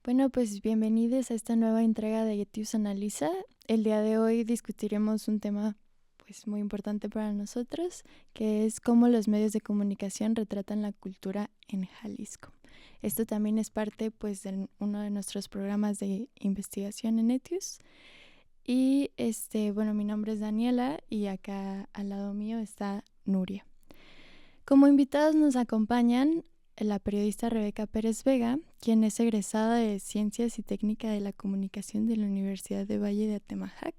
Bueno, pues bienvenidos a esta nueva entrega de Etius Analiza. El día de hoy discutiremos un tema pues muy importante para nosotros, que es cómo los medios de comunicación retratan la cultura en Jalisco. Esto también es parte pues de uno de nuestros programas de investigación en Etius. Y bueno, mi nombre es Daniela y acá al lado mío está Nuria. Como invitados nos acompañan la periodista Rebeca Pérez Vega, quien es egresada de Ciencias y Técnica de la Comunicación de la Universidad de Valle de Atemajac.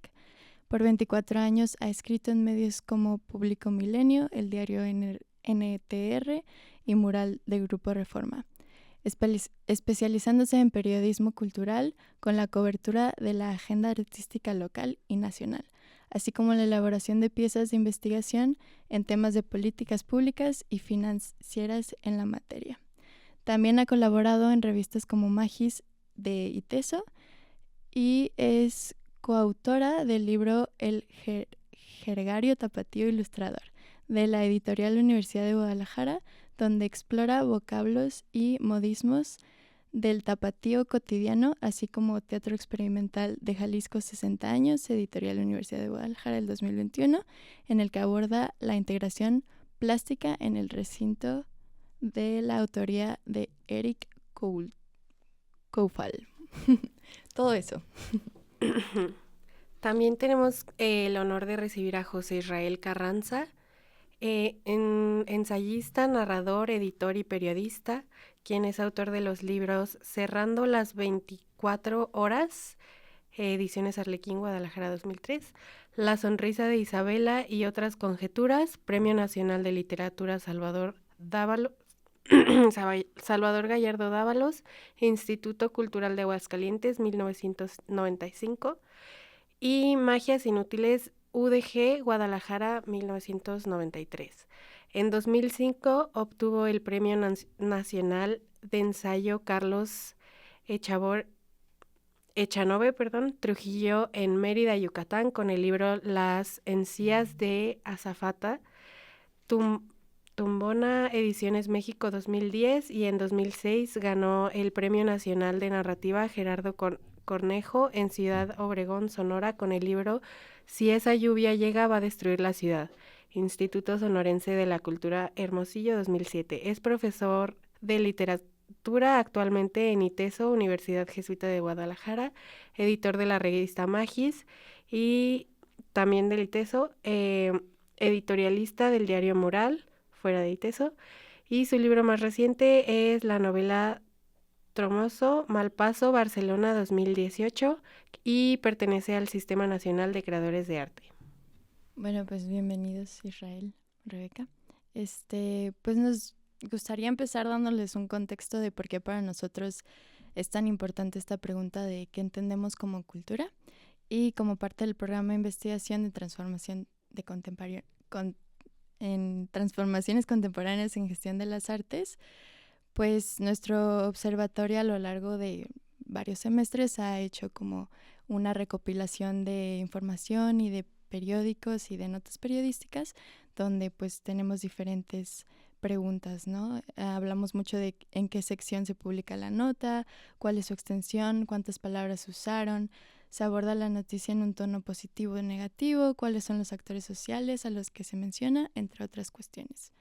Por 24 años ha escrito en medios como Público Milenio, el diario NTR y Mural de Grupo Reforma, especializándose en periodismo cultural con la cobertura de la agenda artística local y nacional, así como la elaboración de piezas de investigación en temas de políticas públicas y financieras en la materia. También ha colaborado en revistas como Magis de ITESO y es coautora del libro El Jergario Tapatío Ilustrador, de la editorial Universidad de Guadalajara, donde explora vocablos y modismos del tapatío cotidiano, así como Teatro Experimental de Jalisco 60 años, editorial Universidad de Guadalajara del 2021, en el que aborda la integración plástica en el recinto de la autoría de Eric Koufal. Todo eso. También tenemos el honor de recibir a José Israel Carranza, ensayista, narrador, editor y periodista, quien es autor de los libros Cerrando las 24 horas, ediciones Arlequín, Guadalajara 2003, La sonrisa de Isabela y otras conjeturas, Premio Nacional de Literatura Salvador Gallardo Dávalos, Instituto Cultural de Aguascalientes, 1995, y Magias Inútiles, UDG, Guadalajara, 1993. En 2005 obtuvo el Premio Nacional de Ensayo Carlos Echanove, Trujillo, en Mérida, Yucatán, con el libro Las encías de Azafata, Tumbona Ediciones México 2010, y en 2006 ganó el Premio Nacional de Narrativa Gerardo Cornejo en Ciudad Obregón, Sonora, con el libro Si esa lluvia llega va a destruir la ciudad, Instituto Sonorense de la Cultura, Hermosillo 2007. Es profesor de literatura actualmente en ITESO, Universidad Jesuita de Guadalajara, editor de la revista Magis y también del ITESO, editorialista del diario Mural, fuera de ITESO, y su libro más reciente es la novela Tromoso, Malpaso, Barcelona 2018, y pertenece al Sistema Nacional de Creadores de Arte. Bueno, pues bienvenidos Israel, Rebeca. Pues nos gustaría empezar dándoles un contexto de por qué para nosotros es tan importante esta pregunta de qué entendemos como cultura, y como parte del programa de investigación de transformación de en transformaciones contemporáneas en gestión de las artes, pues nuestro observatorio a lo largo de varios semestres ha hecho como una recopilación de información y de periódicos y de notas periodísticas, donde pues tenemos diferentes preguntas, ¿no? Hablamos mucho de en qué sección se publica la nota, cuál es su extensión, cuántas palabras usaron, se aborda la noticia en un tono positivo o negativo, cuáles son los actores sociales a los que se menciona, entre otras cuestiones.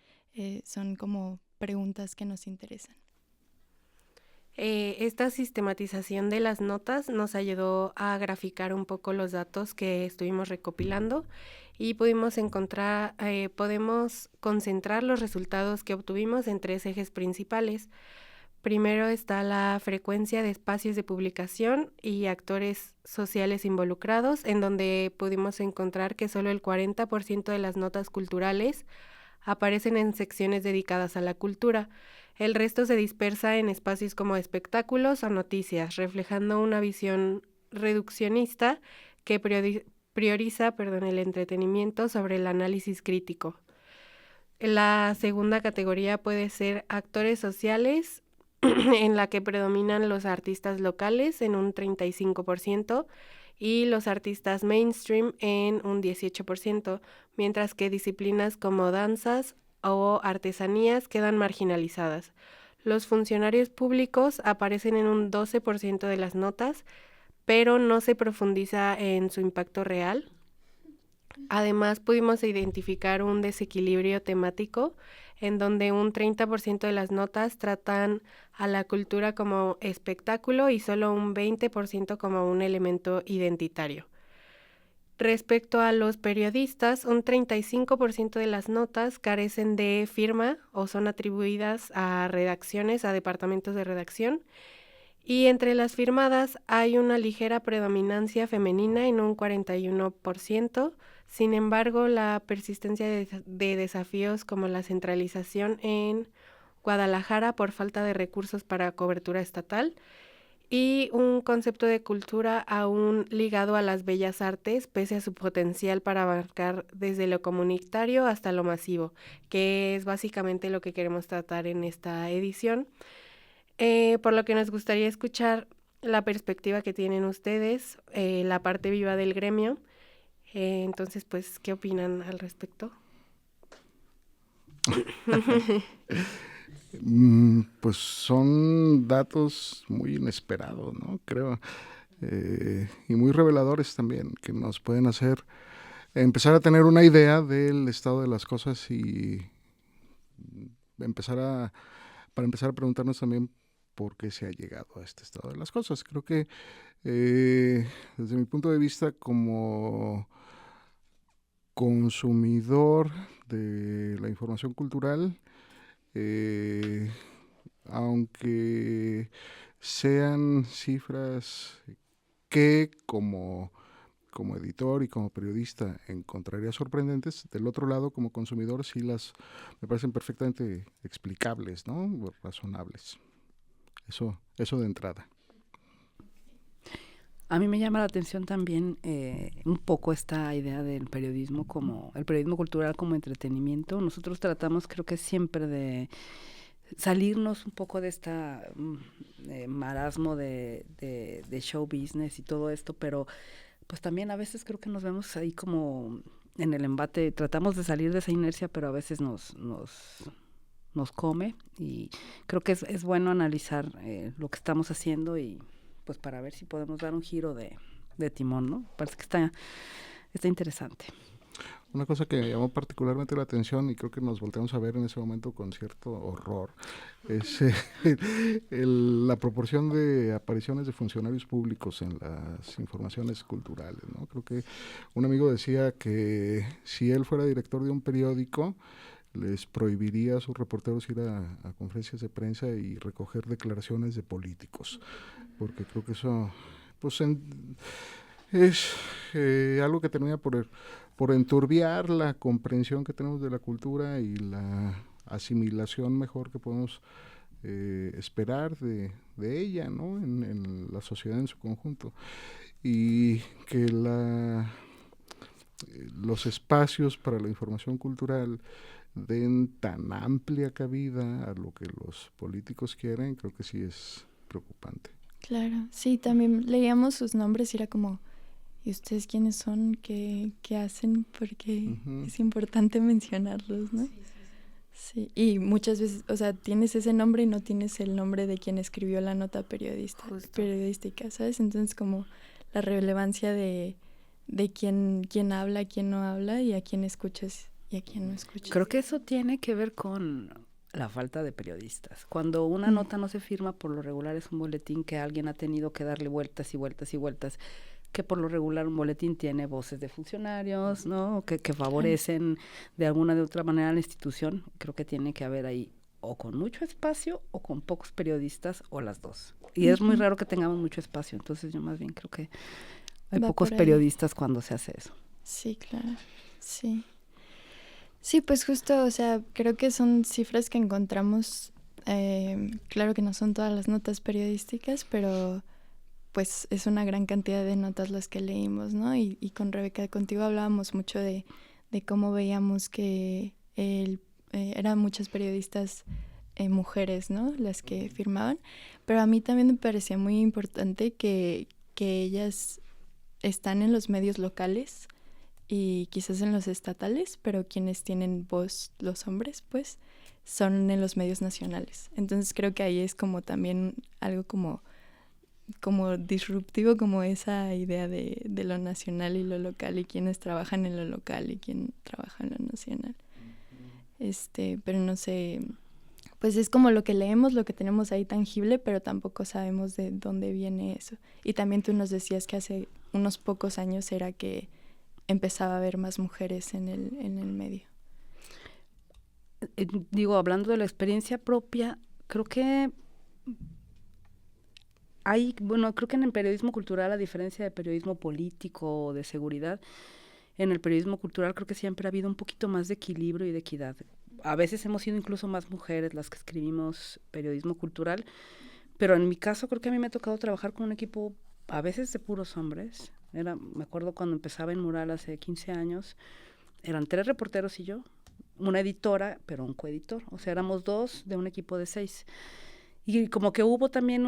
Son como preguntas que nos interesan. Esta sistematización de las notas nos ayudó a graficar un poco los datos que estuvimos recopilando y podemos concentrar los resultados que obtuvimos en 3 ejes principales. Primero está la frecuencia de espacios de publicación y actores sociales involucrados, en donde pudimos encontrar que solo el 40% de las notas culturales aparecen en secciones dedicadas a la cultura. El resto se dispersa en espacios como espectáculos o noticias, reflejando una visión reduccionista que prioriza el entretenimiento sobre el análisis crítico. La segunda categoría puede ser actores sociales, en la que predominan los artistas locales en un 35% y los artistas mainstream en un 18%, mientras que disciplinas como danzas o artesanías quedan marginalizadas. Los funcionarios públicos aparecen en un 12% de las notas, pero no se profundiza en su impacto real. Además, pudimos identificar un desequilibrio temático en donde un 30% de las notas tratan a la cultura como espectáculo y solo un 20% como un elemento identitario. Respecto a los periodistas, un 35% de las notas carecen de firma o son atribuidas a redacciones, a departamentos de redacción. Y entre las firmadas hay una ligera predominancia femenina en un 41%. Sin embargo, la persistencia de desafíos como la centralización en Guadalajara por falta de recursos para cobertura estatal y un concepto de cultura aún ligado a las bellas artes, pese a su potencial para abarcar desde lo comunitario hasta lo masivo, que es básicamente lo que queremos tratar en esta edición. Por lo que nos gustaría escuchar la perspectiva que tienen ustedes, la parte viva del gremio. Entonces, pues, ¿qué opinan al respecto? Pues son datos muy inesperados, ¿no? Creo, y muy reveladores también, que nos pueden hacer empezar a tener una idea del estado de las cosas y para empezar a preguntarnos también por qué se ha llegado a este estado de las cosas. Creo que desde mi punto de vista como consumidor de la información cultural, aunque sean cifras que como editor y como periodista encontraría sorprendentes, del otro lado como consumidor sí me parecen perfectamente explicables, ¿no? Razonables. Eso de entrada. A mí me llama la atención también un poco esta idea del periodismo el periodismo cultural como entretenimiento. Nosotros tratamos, creo que siempre, de salirnos un poco de esta marasmo de show business y todo esto, pero pues también a veces creo que nos vemos ahí como en el embate, tratamos de salir de esa inercia, pero a veces nos come, y creo que es bueno analizar lo que estamos haciendo y pues para ver si podemos dar un giro de timón, ¿no? Parece que está interesante. Una cosa que me llamó particularmente la atención, y creo que nos volteamos a ver en ese momento con cierto horror, es la proporción de apariciones de funcionarios públicos en las informaciones culturales, ¿no? Creo que un amigo decía que si él fuera director de un periódico, les prohibiría a sus reporteros ir a conferencias de prensa y recoger declaraciones de políticos, porque creo que eso pues es algo que termina por enturbiar la comprensión que tenemos de la cultura y la asimilación mejor que podemos esperar de ella, ¿no? En la sociedad en su conjunto, y que los espacios para la información cultural den tan amplia cabida a lo que los políticos quieren, creo que sí es preocupante. Claro, sí, también leíamos sus nombres y era como, ¿y ustedes quiénes son? ¿Qué hacen? Porque es importante mencionarlos, ¿no? Sí, y muchas veces, o sea, tienes ese nombre y no tienes el nombre de quien escribió la nota periodística, ¿sabes? Entonces como la relevancia de quién habla, quién no habla y a quién escuchas y a quién no escuchas. Creo que eso tiene que ver con la falta de periodistas. Cuando una nota no se firma, por lo regular es un boletín que alguien ha tenido que darle vueltas y vueltas y vueltas, que por lo regular un boletín tiene voces de funcionarios, ¿no? Que favorecen de alguna de otra manera a la institución. Creo que tiene que haber ahí o con mucho espacio o con pocos periodistas o las dos. Y es muy raro que tengamos mucho espacio, entonces yo más bien creo que hay pocos periodistas cuando se hace eso. Sí, claro, sí. Sí, pues justo, o sea, creo que son cifras que encontramos, claro que no son todas las notas periodísticas, pero pues es una gran cantidad de notas las que leímos, ¿no? Y con Rebeca, contigo hablábamos mucho de cómo veíamos que eran muchas periodistas mujeres, ¿no? Las que firmaban, pero a mí también me parecía muy importante que ellas están en los medios locales y quizás en los estatales, pero quienes tienen voz, los hombres, pues, son en los medios nacionales. Entonces creo que ahí es como también algo como disruptivo, como esa idea de lo nacional y lo local, y quienes trabajan en lo local y quién trabaja en lo nacional. Pero no sé, pues es como lo que leemos, lo que tenemos ahí tangible, pero tampoco sabemos de dónde viene eso. Y también tú nos decías que hace unos pocos años era que empezaba a haber más mujeres en el medio. Digo, hablando de la experiencia propia, creo que creo que en el periodismo cultural, a diferencia de periodismo político o de seguridad, en el periodismo cultural creo que siempre ha habido un poquito más de equilibrio y de equidad. A veces hemos sido incluso más mujeres las que escribimos periodismo cultural, pero en mi caso creo que a mí me ha tocado trabajar con un equipo a veces de puros hombres. Me acuerdo cuando empezaba en Mural hace 15 años, eran 3 reporteros y yo, una editora, pero un coeditor. O sea, éramos 2 de un equipo de 6. Y como que hubo también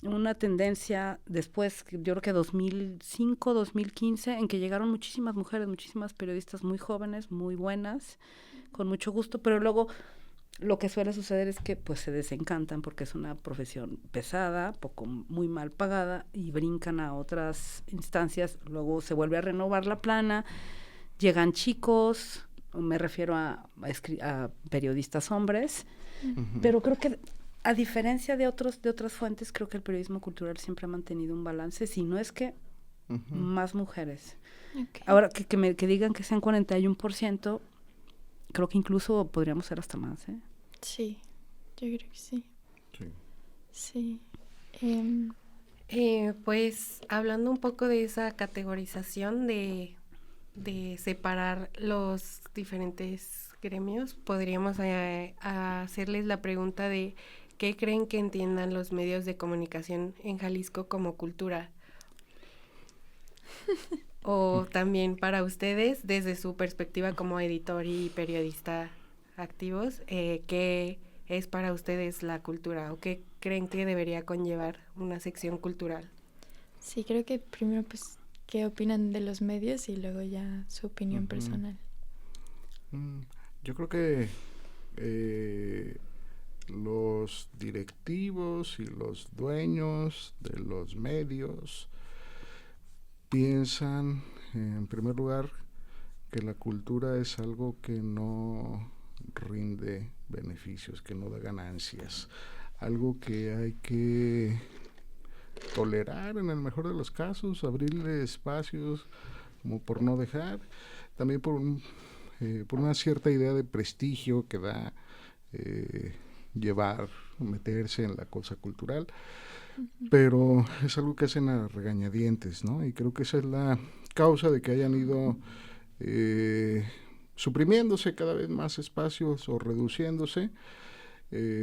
una tendencia después, yo creo que 2005, 2015, en que llegaron muchísimas mujeres, muchísimas periodistas muy jóvenes, muy buenas, con mucho gusto, pero luego lo que suele suceder es que pues se desencantan porque es una profesión pesada, muy mal pagada, y brincan a otras instancias. Luego se vuelve a renovar la plana, llegan chicos, me refiero a periodistas hombres, pero creo que a diferencia de otras fuentes, creo que el periodismo cultural siempre ha mantenido un balance, si no es que más mujeres. Okay. Ahora, que digan que sean 41%, creo que incluso podríamos ser hasta más, ¿eh? Sí, yo creo que sí. Sí. Pues hablando un poco de esa categorización de separar los diferentes gremios, podríamos hacerles la pregunta de ¿qué creen que entiendan los medios de comunicación en Jalisco como cultura? O también para ustedes, desde su perspectiva como editor y periodista activos, ¿qué es para ustedes la cultura? ¿O qué creen que debería conllevar una sección cultural? Sí, creo que primero pues qué opinan de los medios y luego ya su opinión personal. Yo creo que los directivos y los dueños de los medios piensan, en primer lugar, que la cultura es algo que no rinde beneficios, que no da ganancias, algo que hay que tolerar en el mejor de los casos, abrirle espacios como por no dejar, también por una cierta idea de prestigio que da meterse en la cosa cultural, pero es algo que hacen a regañadientes, ¿no? Y creo que esa es la causa de que hayan ido suprimiéndose cada vez más espacios o reduciéndose,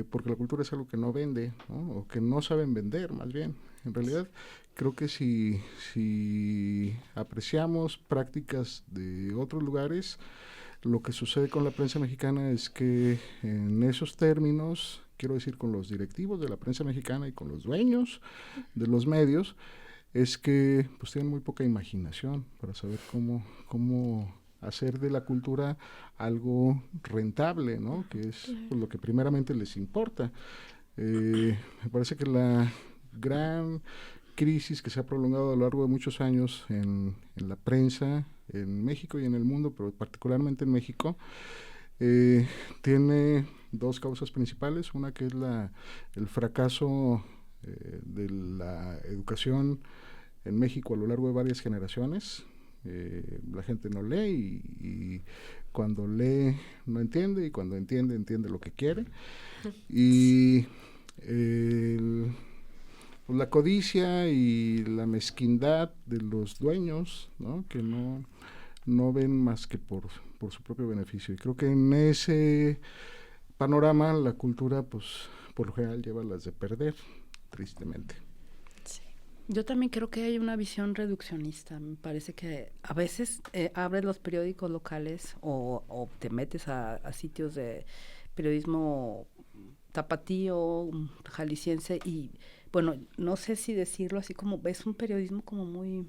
porque la cultura es algo que no vende, ¿no? O que no saben vender, más bien. En realidad, creo que si apreciamos prácticas de otros lugares, lo que sucede con la prensa mexicana es que en esos términos, quiero decir con los directivos de la prensa mexicana y con los dueños de los medios, es que pues tienen muy poca imaginación para saber cómo hacer de la cultura algo rentable, ¿no? Que es pues, lo que primeramente les importa. Me parece que la gran crisis que se ha prolongado a lo largo de muchos años en la prensa en México y en el mundo, pero particularmente en México, tiene 2 causas principales. Una que es el fracaso de la educación en México a lo largo de varias generaciones. La gente no lee y cuando lee no entiende, y cuando entiende lo que quiere. Y pues la codicia y la mezquindad de los dueños, ¿no? Que no ven más que por su propio beneficio. Y creo que en ese panorama la cultura, pues, por lo general lleva las de perder, tristemente. Sí. Yo también creo que hay una visión reduccionista. Me parece que a veces abres los periódicos locales o te metes a sitios de periodismo tapatío, jalisciense, y bueno, no sé si decirlo así, como es un periodismo como muy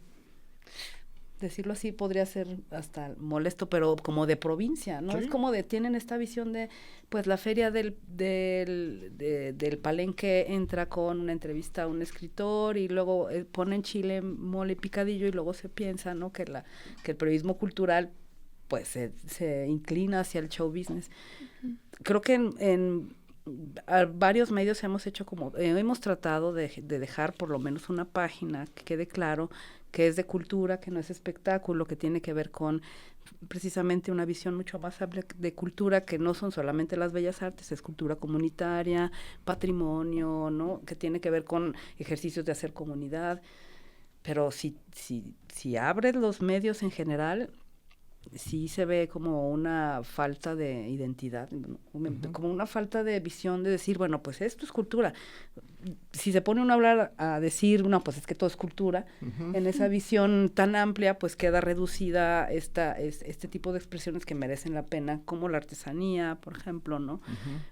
decirlo así podría ser hasta molesto, pero como de provincia, ¿no? Sí. Es como tienen esta visión de, pues la feria del Palenque entra con una entrevista a un escritor y luego ponen chile, mole y picadillo y luego se piensa, ¿no? Que el periodismo cultural pues se inclina hacia el show business. Uh-huh. Creo que en varios medios hemos tratado de dejar por lo menos una página que quede claro que es de cultura, que no es espectáculo, que tiene que ver con precisamente una visión mucho más amplia de cultura, que no son solamente las bellas artes, es cultura comunitaria, patrimonio, ¿no? Que tiene que ver con ejercicios de hacer comunidad. Pero si abres los medios en general, sí se ve como una falta de identidad, ¿no? Como una falta de visión de decir, bueno, pues esto es cultura. Si se pone uno a hablar, a decir, no, pues es que todo es cultura, en esa visión tan amplia, pues queda reducida este tipo de expresiones que merecen la pena, como la artesanía, por ejemplo, ¿no?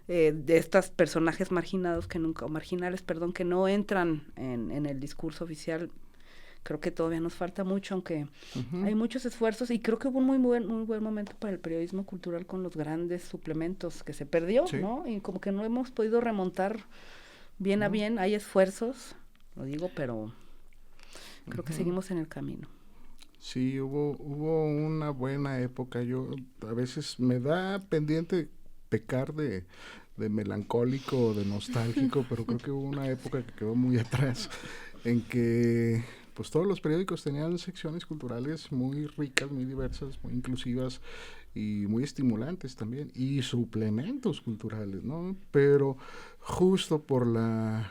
De estos personajes marginales, que no entran en el discurso oficial. Creo que todavía nos falta mucho, aunque hay muchos esfuerzos, y creo que hubo un muy buen momento para el periodismo cultural con los grandes suplementos que se perdió, sí, ¿no? Y como que no hemos podido remontar bien a bien. Hay esfuerzos, lo digo, pero creo que seguimos en el camino. Sí, hubo una buena época. Yo a veces me da pendiente pecar de melancólico, de nostálgico, pero creo que hubo una época que quedó muy atrás, en que pues todos los periódicos tenían secciones culturales muy ricas, muy diversas, muy inclusivas y muy estimulantes también, y suplementos culturales, ¿no? Pero justo por la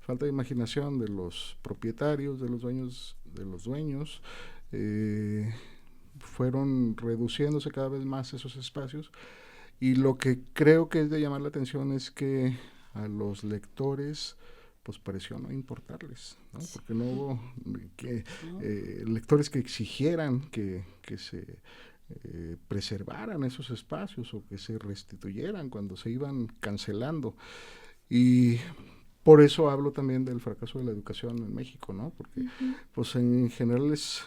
falta de imaginación de los propietarios, de los dueños, fueron reduciéndose cada vez más esos espacios, y lo que creo que es de llamar la atención es que a los lectores pues pareció no importarles, ¿no? Porque no hubo lectores que exigieran que se preservaran esos espacios o que se restituyeran cuando se iban cancelando. Y por eso hablo también del fracaso de la educación en México, ¿no? Porque pues en general es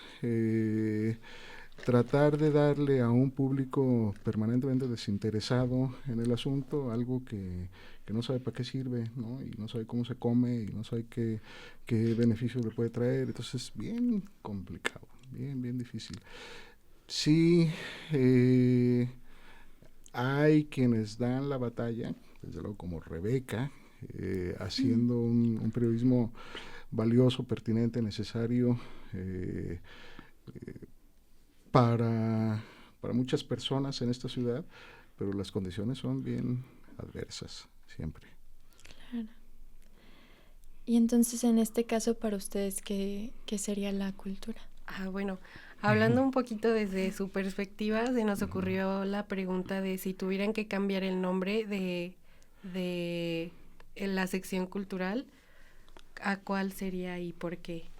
tratar de darle a un público permanentemente desinteresado en el asunto algo que no sabe para qué sirve, ¿no? Y no sabe cómo se come, y no sabe qué beneficio le puede traer. Entonces es bien complicado, bien difícil. Sí, hay quienes dan la batalla, desde luego como Rebeca, haciendo un periodismo valioso, pertinente, necesario, para muchas personas en esta ciudad, pero las condiciones son bien adversas siempre. Claro. Y entonces, en este caso, para ustedes, ¿qué sería la cultura? Bueno, hablando un poquito desde su perspectiva, se nos ocurrió la pregunta de si tuvieran que cambiar el nombre de la sección cultural, ¿a cuál sería y por qué?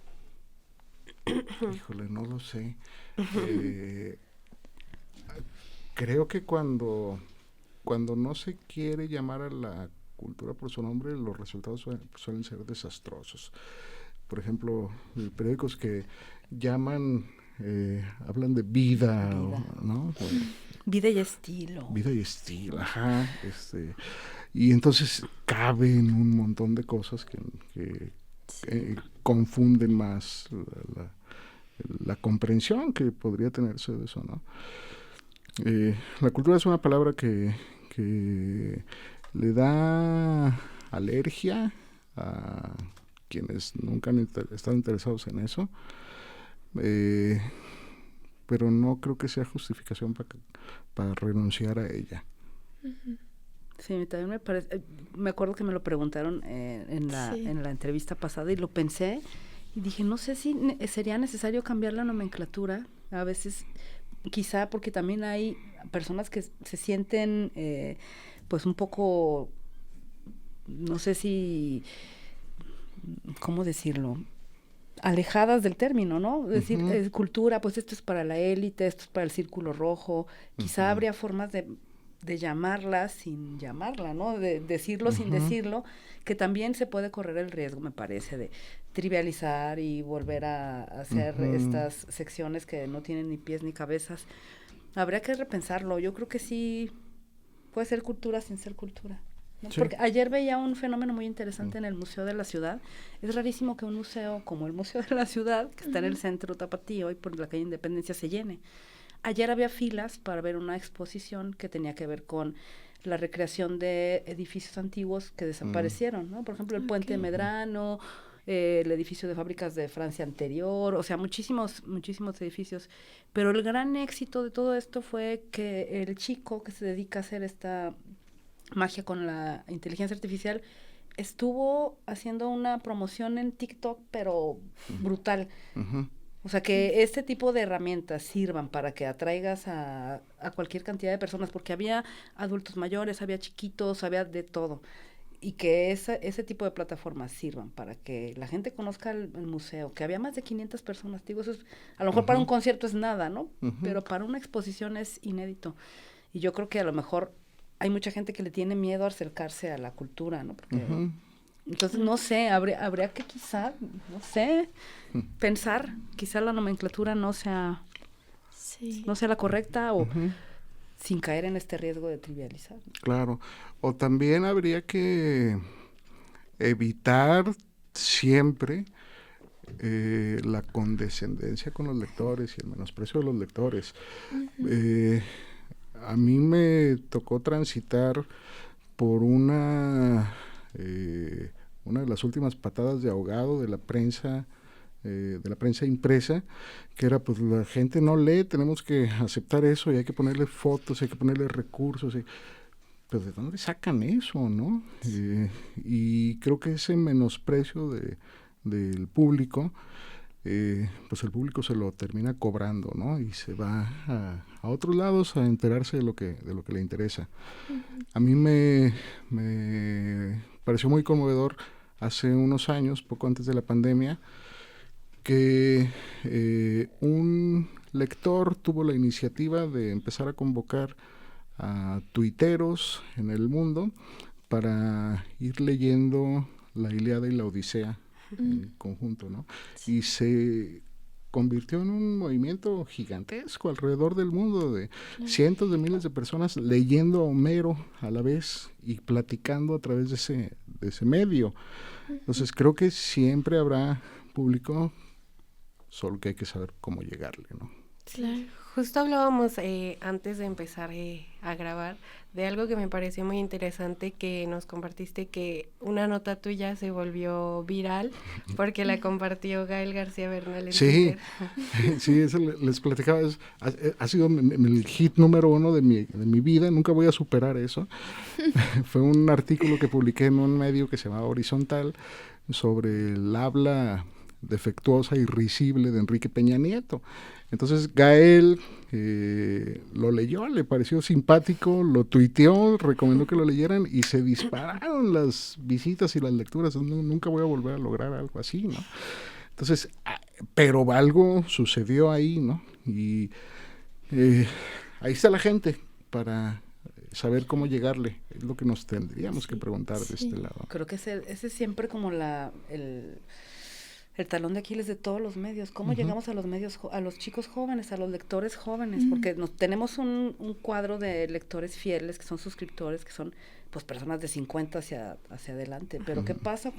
Híjole, no lo sé. Creo que cuando no se quiere llamar a la cultura por su nombre, los resultados suelen ser desastrosos. Por ejemplo, periódicos que hablan de vida. ¿No? Vida y estilo. Vida y estilo, ajá. Y entonces caben un montón de cosas que confunden más la comprensión que podría tenerse de eso, ¿no? La cultura es una palabra que le da alergia a quienes nunca han estado interesados en eso, pero no creo que sea justificación para renunciar a ella. Sí, también me parece, me acuerdo que me lo preguntaron en la entrevista pasada y lo pensé y dije, no sé si sería necesario cambiar la nomenclatura, a veces quizá porque también hay personas que se sienten pues un poco, no sé si, ¿cómo decirlo?, alejadas del término, ¿no? Es decir, cultura, pues esto es para la élite, esto es para el círculo rojo, quizá habría formas de de llamarla sin llamarla, ¿no? De decirlo sin decirlo, que también se puede correr el riesgo, me parece, de trivializar y volver a hacer estas secciones que no tienen ni pies ni cabezas. Habría que repensarlo. Yo creo que sí puede ser cultura sin ser cultura, ¿no? Sí. Porque ayer veía un fenómeno muy interesante en el Museo de la Ciudad. Es rarísimo que un museo como el Museo de la Ciudad, que está en el centro Tapatío y por la calle Independencia, se llene. Ayer había filas para ver una exposición que tenía que ver con la recreación de edificios antiguos que desaparecieron, ¿no? Por ejemplo, el Puente de Medrano, el edificio de fábricas de Francia anterior, o sea, muchísimos edificios. Pero el gran éxito de todo esto fue que el chico que se dedica a hacer esta magia con la inteligencia artificial estuvo haciendo una promoción en TikTok, pero brutal. O sea, que este tipo de herramientas sirvan para que atraigas a cualquier cantidad de personas, porque había adultos mayores, había chiquitos, había de todo. Y que ese tipo de plataformas sirvan para que la gente conozca el museo, que había más de 500 personas. Digo, eso es, a lo mejor para un concierto es nada, ¿no? Pero para una exposición es inédito. Y yo creo que a lo mejor hay mucha gente que le tiene miedo a acercarse a la cultura, ¿no? Porque entonces, no sé, habría que quizá, no sé, pensar, quizá la nomenclatura no sea la correcta o sin caer en este riesgo de trivializar. Claro, o también habría que evitar siempre la condescendencia con los lectores y el menosprecio de los lectores. A mí me tocó transitar por una de las últimas patadas de ahogado de la prensa impresa, que era, pues la gente no lee, tenemos que aceptar eso y hay que ponerle fotos, hay que ponerle recursos, pero ¿de dónde sacan eso, no? Y creo que ese menosprecio del público, pues el público se lo termina cobrando, ¿no? Y se va a otros lados a enterarse de lo que le interesa. A mí me pareció muy conmovedor hace unos años, poco antes de la pandemia, que un lector tuvo la iniciativa de empezar a convocar a tuiteros en el mundo para ir leyendo la Ilíada y la Odisea en conjunto, ¿no? Sí. Y se convirtió en un movimiento gigantesco alrededor del mundo de cientos de miles de personas leyendo a Homero a la vez y platicando a través de ese medio. Entonces creo que siempre habrá público, solo que hay que saber cómo llegarle, ¿no? Claro. Justo hablábamos antes de empezar a grabar de algo que me pareció muy interesante, que nos compartiste, que una nota tuya se volvió viral porque la compartió Gael García Bernal en Twitter. Sí, eso les platicaba, ha sido el hit número 1 de mi vida, nunca voy a superar eso. Fue un artículo que publiqué en un medio que se llama Horizontal sobre el habla defectuosa y risible de Enrique Peña Nieto. Entonces Gael lo leyó, le pareció simpático, lo tuiteó, recomendó que lo leyeran y se dispararon las visitas y las lecturas. Nunca voy a volver a lograr algo así, ¿no? Entonces, pero algo sucedió ahí, ¿no? Y ahí está la gente para saber cómo llegarle. Es lo que nos tendríamos que preguntar de este lado. Creo que ese es siempre como el talón de Aquiles de todos los medios. ¿Cómo llegamos a los medios, a los chicos jóvenes, a los lectores jóvenes? Porque tenemos un cuadro de lectores fieles, que son suscriptores, que son pues personas de 50 hacia adelante. Pero ¿qué pasa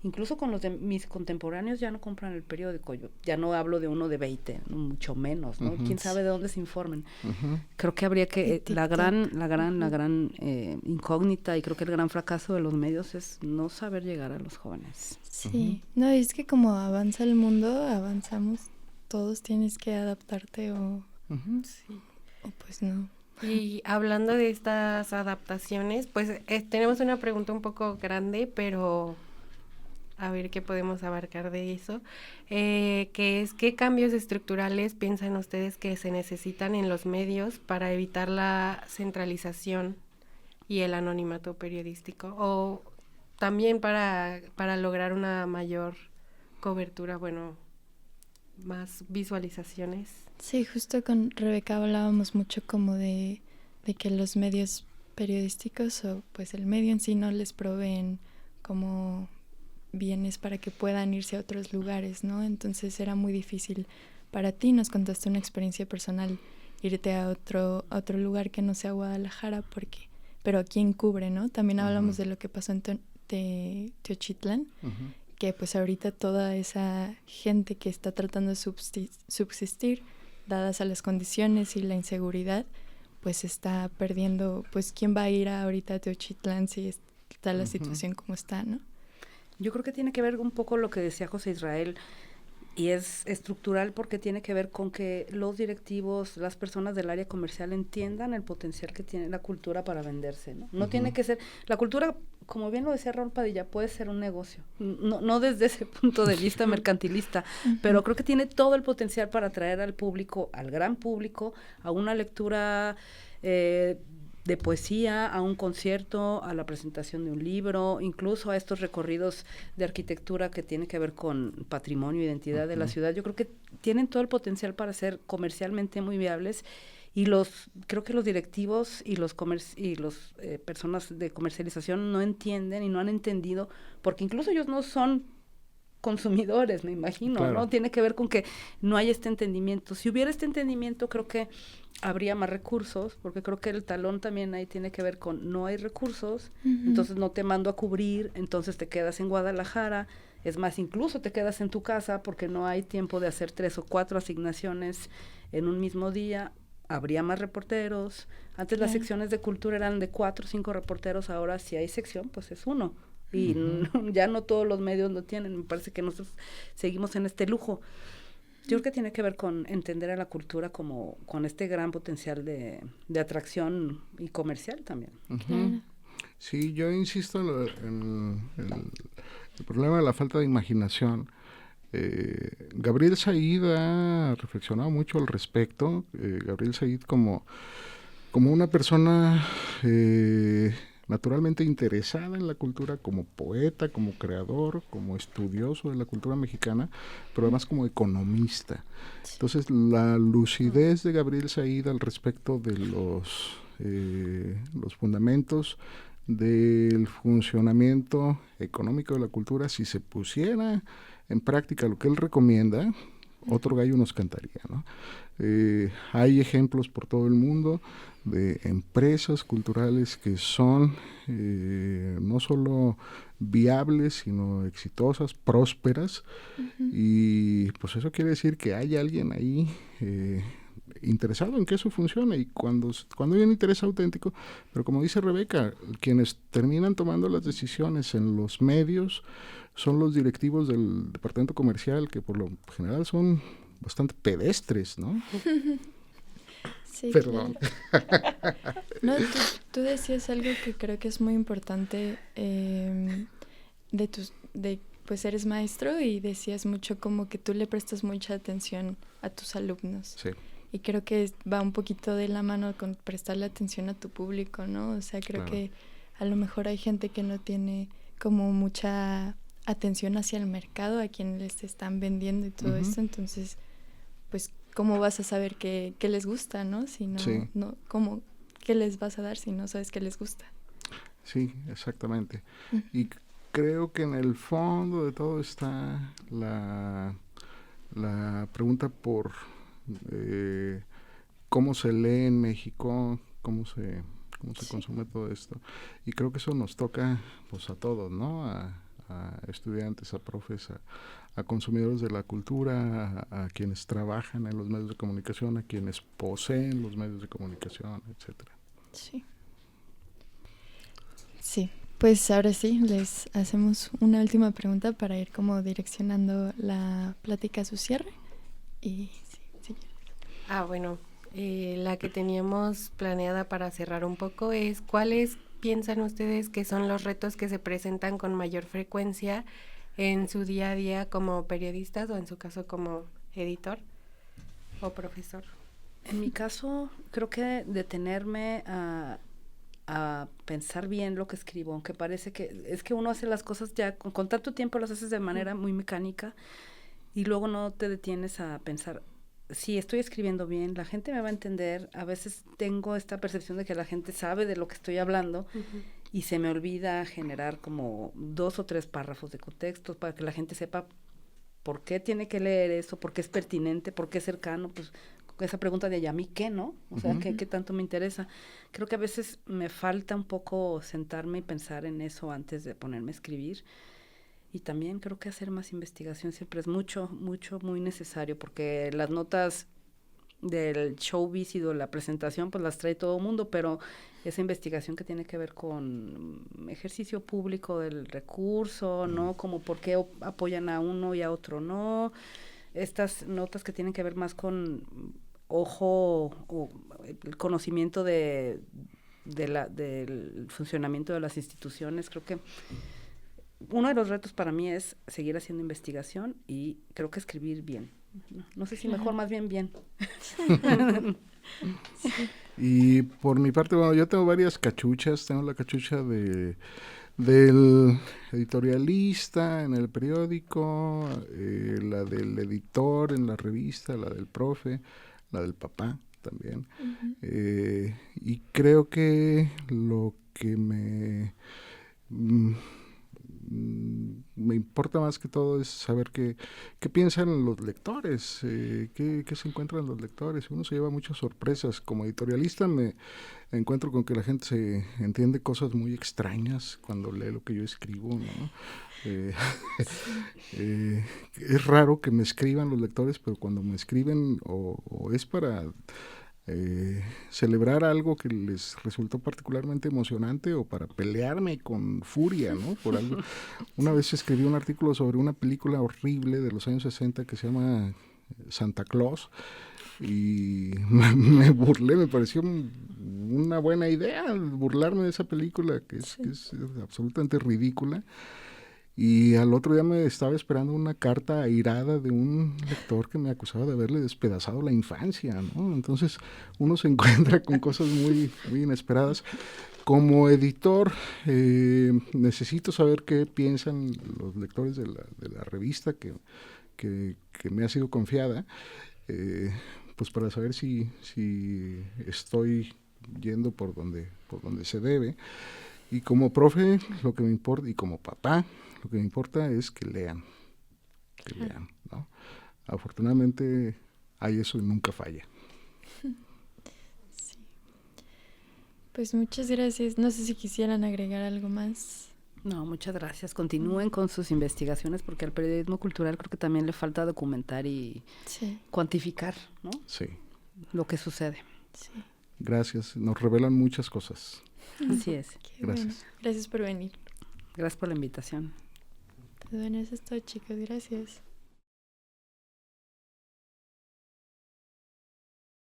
incluso con los de mis contemporáneos? Ya no compran el periódico. Yo ya no hablo de uno de 20, mucho menos, ¿no? ¿Quién sabe de dónde se informen? Creo que habría que, la gran incógnita, y creo que el gran fracaso de los medios es no saber llegar a los jóvenes. Sí, no, es que como avanza el mundo, avanzamos, todos tienes que adaptarte o pues no. Y hablando de estas adaptaciones, pues tenemos una pregunta un poco grande, pero a ver qué podemos abarcar de eso, que es ¿qué cambios estructurales piensan ustedes que se necesitan en los medios para evitar la centralización y el anonimato periodístico? O también para lograr una mayor cobertura, más visualizaciones. Sí, justo con Rebeca hablábamos mucho como de de que los medios periodísticos o pues el medio en sí no les proveen como bienes para que puedan irse a otros lugares, ¿no? Entonces era muy difícil para ti. Nos contaste una experiencia personal, irte a otro lugar que no sea Guadalajara, pero ¿quién cubre, no? También hablamos de lo que pasó en Teochitlán, que pues ahorita toda esa gente que está tratando de subsistir, dadas a las condiciones y la inseguridad, pues está perdiendo, pues ¿quién va a ir ahorita a Teochitlán si está la situación como está, no? Yo creo que tiene que ver un poco lo que decía José Israel, y es estructural porque tiene que ver con que los directivos, las personas del área comercial entiendan el potencial que tiene la cultura para venderse, ¿no? No tiene que ser, la cultura, como bien lo decía Raúl Padilla, puede ser un negocio, no desde ese punto de vista mercantilista, pero creo que tiene todo el potencial para atraer al público, al gran público, a una lectura de poesía, a un concierto, a la presentación de un libro, incluso a estos recorridos de arquitectura que tiene que ver con patrimonio, identidad de la ciudad. Yo creo que tienen todo el potencial para ser comercialmente muy viables, y creo que los directivos y los personas de comercialización no entienden y no han entendido, porque incluso ellos no son consumidores, me imagino, claro, ¿no? Tiene que ver con que no hay este entendimiento. Si hubiera este entendimiento, creo que habría más recursos, porque creo que el talón también ahí tiene que ver con no hay recursos, entonces no te mando a cubrir, entonces te quedas en Guadalajara, es más, incluso te quedas en tu casa porque no hay tiempo de hacer 3 o 4 asignaciones en un mismo día. Habría más reporteros. Antes las secciones de cultura eran de 4 o 5 reporteros, ahora si hay sección, pues es 1. Y ya no todos los medios lo tienen. Me parece que nosotros seguimos en este lujo. Yo creo que tiene que ver con entender a la cultura como con este gran potencial de atracción y comercial también. Sí, yo insisto en el problema de la falta de imaginación. Gabriel Said ha reflexionado mucho al respecto. Gabriel Said como una persona naturalmente interesada en la cultura, como poeta, como creador, como estudioso de la cultura mexicana, pero además como economista. Entonces, la lucidez de Gabriel Said al respecto de los fundamentos del funcionamiento económico de la cultura, si se pusiera en práctica lo que él recomienda, otro gallo nos cantaría, ¿no? Hay ejemplos por todo el mundo de empresas culturales que son no solo viables, sino exitosas, prósperas, y pues eso quiere decir que hay alguien ahí interesado en que eso funcione, y cuando hay un interés auténtico, pero como dice Rebeca, quienes terminan tomando las decisiones en los medios son los directivos del departamento comercial, que por lo general son bastante pedestres, ¿no? Sí, perdón. Claro. No, tú decías algo que creo que es muy importante, pues eres maestro y decías mucho como que tú le prestas mucha atención a tus alumnos. Sí. Y creo que va un poquito de la mano con prestarle atención a tu público, ¿no? O sea, creo que a lo mejor hay gente que no tiene como mucha atención hacia el mercado, a quien les están vendiendo y todo esto, entonces, pues, ¿cómo vas a saber qué les gusta, no? Si no, ¿qué les vas a dar si no sabes qué les gusta? Sí, exactamente. Y creo que en el fondo de todo está la pregunta por cómo se lee en México, cómo se consume todo esto. Y creo que eso nos toca pues a todos, ¿no? A estudiantes, a profes, a consumidores de la cultura, a quienes trabajan en los medios de comunicación, a quienes poseen los medios de comunicación, etcétera. Sí, pues ahora sí, les hacemos una última pregunta para ir como direccionando la plática a su cierre. Y sí. Bueno, la que teníamos planeada para cerrar un poco es ¿cuáles piensan ustedes que son los retos que se presentan con mayor frecuencia en su día a día como periodistas o en su caso como editor o profesor? En mi caso, creo que detenerme a pensar bien lo que escribo, aunque parece que es que uno hace las cosas ya con tanto tiempo, las haces de manera muy mecánica y luego no te detienes a pensar si estoy escribiendo bien, la gente me va a entender. A veces tengo esta percepción de que la gente sabe de lo que estoy hablando y se me olvida generar como 2 o 3 párrafos de contexto para que la gente sepa por qué tiene que leer eso, por qué es pertinente, por qué es cercano, pues esa pregunta de ¿y a mí qué, no? O sea, ¿qué tanto me interesa? Creo que a veces me falta un poco sentarme y pensar en eso antes de ponerme a escribir. Y también creo que hacer más investigación siempre es muy necesario, porque las notas del showbiz y de la presentación pues las trae todo el mundo, pero esa investigación que tiene que ver con ejercicio público del recurso, ¿no? Como por qué apoyan a uno y a otro no. Estas notas que tienen que ver más con ojo o el conocimiento del funcionamiento de las instituciones. Creo que uno de los retos para mí es seguir haciendo investigación y creo que escribir bien. No sé si mejor, más bien. Y por mi parte, bueno, yo tengo varias cachuchas. Tengo la cachucha del editorialista en el periódico, la del editor en la revista, la del profe, la del papá también. Y creo que lo que me importa más que todo es saber qué piensan los lectores, qué se encuentran los lectores. Uno se lleva muchas sorpresas. Como editorialista me encuentro con que la gente se entiende cosas muy extrañas cuando lee lo que yo escribo, ¿no? Es raro que me escriban los lectores, pero cuando me escriben o es para celebrar algo que les resultó particularmente emocionante o para pelearme con furia, ¿no? Por algo. Una vez escribí un artículo sobre una película horrible de los años 60 que se llama Santa Claus y me burlé, me pareció una buena idea burlarme de esa película que es absolutamente ridícula. Y al otro día me estaba esperando una carta airada de un lector que me acusaba de haberle despedazado la infancia, ¿no? Entonces uno se encuentra con cosas muy inesperadas. Como editor, necesito saber qué piensan los lectores de la revista que me ha sido confiada, pues para saber si estoy yendo por donde se debe. Y como profe, lo que me importa, y como papá, lo que me importa es que lean, ¿no? Afortunadamente hay eso y nunca falla. Sí. Pues muchas gracias. No sé si quisieran agregar algo más. No, muchas gracias. Continúen con sus investigaciones porque al periodismo cultural creo que también le falta documentar y cuantificar, ¿no? Sí. Lo que sucede. Sí. Gracias. Nos revelan muchas cosas. Así es. Gracias. Bueno. Gracias por venir. Gracias por la invitación. Pues bueno, eso es todo, chicos. Gracias.